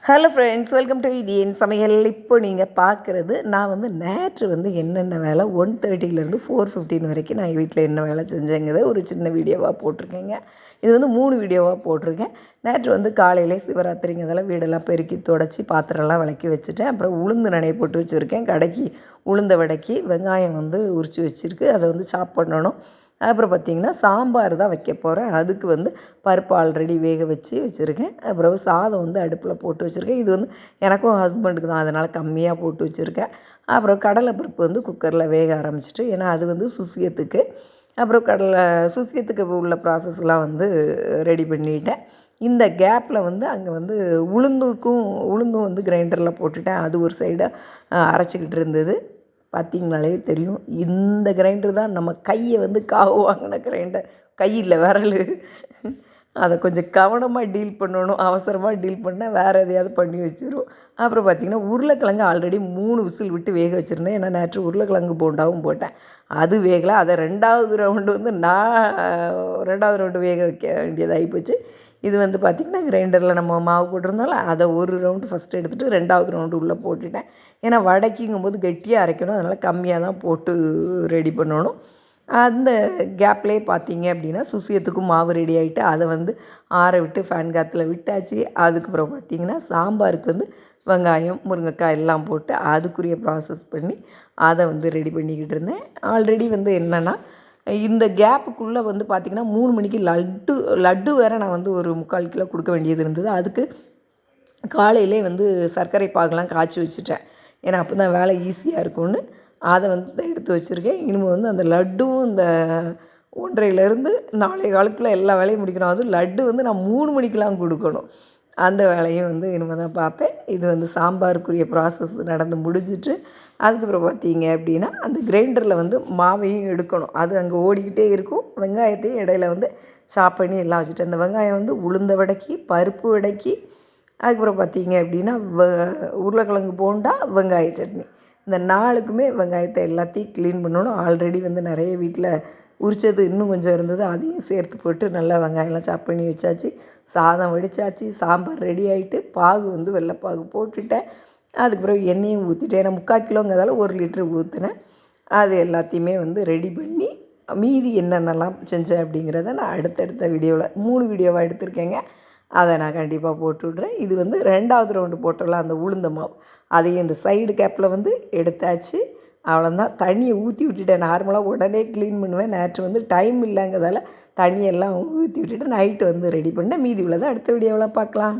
Hello friends, welcome to இது என் சமையல். இப்போ நீங்கள் பார்க்குறது நான் நேற்று என்னென்ன வேலை 1:30லேருந்து 4:15 வரைக்கும் நான் வீட்டில் என்ன வேலை செஞ்சேங்கிறத ஒரு சின்ன வீடியோவாக போட்டிருக்கேங்க. இது 3 வீடியோவாக போட்டிருக்கேன். நேற்று காலையிலே சிவராத்திரிங்கிறதால வீடெல்லாம் பெருக்கி தொடச்சி பாத்திரம்லாம் விளக்கி வச்சுட்டேன். அப்புறம் உளுந்து நனைய போட்டு வச்சுருக்கேன். கடைக்கு உளுந்த வடைக்கு வெங்காயம் உரித்து வச்சுருக்கு. அதை சாப் பண்ணணும். அப்புறம் பார்த்திங்கன்னா சாம்பார் தான் வைக்க போகிறேன். அதுக்கு பருப்பு ஆல்ரெடி வேக வச்சுருக்கேன். அப்புறம் சாதம் அடுப்பில் போட்டு வச்சுருக்கேன். இது எனக்கும் ஹஸ்பண்டுக்கு தான், அதனால் கம்மியாக போட்டு வச்சுருக்கேன். அப்புறம் கடலைப்பருப்பு குக்கரில் வேக ஆரம்பிச்சிட்டு, ஏன்னா அது சுசியத்துக்கு. அப்புறம் சுசியத்துக்கு உள்ள ப்ராசஸ்லாம் ரெடி பண்ணிட்டேன். இந்த கேப்பில் அங்கே உளுந்தும் கிரைண்டரில் போட்டுட்டேன். அது ஒரு சைடாக அரைச்சிக்கிட்டு இருந்தது. பார்த்திங்கனாலே தெரியும், இந்த கிரைண்டர் தான் நம்ம கையை காவு வாங்கின கிரைண்டர். கையில் விரல் அதை கொஞ்சம் கவனமாக டீல் பண்ணணும். அவசரமாக டீல் பண்ணால் வேறு எதையாவது பண்ணி வச்சிடும். அப்புறம் பார்த்திங்கன்னா உருளைக்கிழங்கு ஆல்ரெடி 3 விசில் விட்டு வேக வச்சுருந்தேன். ஏன்னா நேற்று உருளைக்கிழங்கு போண்டாவும் போட்டேன். அது வேகலை. அதை 2வது ரவுண்டு நான் 2வது ரவுண்டு வேக வைக்க வேண்டியதாகி போச்சு. இது பார்த்திங்கன்னா கிரைண்டரில் நம்ம மாவு போட்டிருந்தாலும் அதை ஒரு ரவுண்டு ஃபஸ்ட்டு எடுத்துகிட்டு 2வது ரவுண்டு உள்ளே போட்டுட்டேன். ஏன்னா வடைக்குங்கும்போது கெட்டியாக அரைக்கணும், அதனால் கம்மியாக தான் போட்டு ரெடி பண்ணணும். அந்த கேப்லேயே பார்த்திங்க அப்படின்னா சுசியத்துக்கும் மாவு ரெடி ஆகிட்டு அதை ஆற விட்டு ஃபேன் காற்றுல விட்டாச்சு. அதுக்கப்புறம் பார்த்திங்கன்னா சாம்பாருக்கு வெங்காயம் முருங்கைக்காய் எல்லாம் போட்டு அதுக்குரிய ப்ராசஸ் பண்ணி அதை ரெடி பண்ணிக்கிட்டு இருந்தேன். ஆல்ரெடி என்னென்னா இந்த கேப்புக்குள்ளே பார்த்திங்கன்னா 3 மணிக்கு லட்டு வேறு நான் ஒரு 3/4 கிலோ கொடுக்க வேண்டியது இருந்தது. அதுக்கு காலையிலே சர்க்கரை பாகெலாம் காய்ச்சி வச்சுட்டேன். ஏன்னா அப்போ தான் வேலை ஈஸியாக இருக்கும்னு அதை எடுத்து வச்சுருக்கேன். இனிமேல் அந்த லட்டும் இந்த 1:30லேருந்து 4:15 எல்லா வேலையும் முடிக்கணும். அதுவும் லட்டு நான் 3 மணிக்கெலாம் கொடுக்கணும். அந்த வேலையும் இனிமேல் தான் பார்ப்பேன். இது சாம்பாருக்குரிய ப்ராசஸ் நடந்து முடிஞ்சிட்டு, அதுக்கப்புறம் பார்த்திங்க அப்படின்னா அந்த கிரைண்டரில் மாவையும் எடுக்கணும். அது அங்கே ஓடிக்கிட்டே இருக்கும். வெங்காயத்தையும் இடையில சாப் பண்ணி எல்லாம் வச்சுட்டு, அந்த வெங்காயம் உளுந்த வடைக்கு, பருப்பு வடைக்கு, அதுக்கப்புறம் பார்த்திங்க அப்படின்னா உருளைக்கிழங்கு போண்டா, வெங்காய சட்னி, இந்த 4க்குமே வெங்காயத்தை எல்லாத்தையும் க்ளீன் பண்ணணும். ஆல்ரெடி நிறைய வீட்டில் உரித்தது இன்னும் கொஞ்சம் இருந்தது. அதையும் சேர்த்து போட்டு நல்லா வெங்காயம்லாம் சாப் பண்ணி வச்சாச்சு. சாதம் வடித்தாச்சு. சாம்பார் ரெடி ஆகிட்டு பாகு வெள்ளைப்பாகு போட்டுட்டேன். அதுக்கப்புறம் எண்ணெயும் ஊற்றிட்டேன். ஏன்னா 3/4 கிலோங்கிறதால 1 லிட்டரு ஊற்றினேன். அது எல்லாத்தையுமே ரெடி பண்ணி மீதி என்னென்னலாம் செஞ்சேன் அப்படிங்கிறத நான் அடுத்தடுத்த வீடியோவில் 3 வீடியோவாக எடுத்திருக்கேங்க. அதை நான் கண்டிப்பாக போட்டு விட்றேன். இது 2வது ரவுண்டு போட்டுடலாம் அந்த உளுந்த மாவு. அதையும் இந்த சைடு கேப்பில் எடுத்தாச்சு. அவ்வளோதான். தண்ணியை ஊற்றி விட்டுட்டேன். நார்மலாக உடனே க்ளீன் பண்ணுவேன். நேற்று டைம் இல்லைங்கிறதால தண்ணியெல்லாம் ஊற்றி விட்டுட்டு நைட்டு ரெடி பண்ணேன். மீதி உள்ளதை அடுத்த வீடியோவில் பார்க்கலாம்.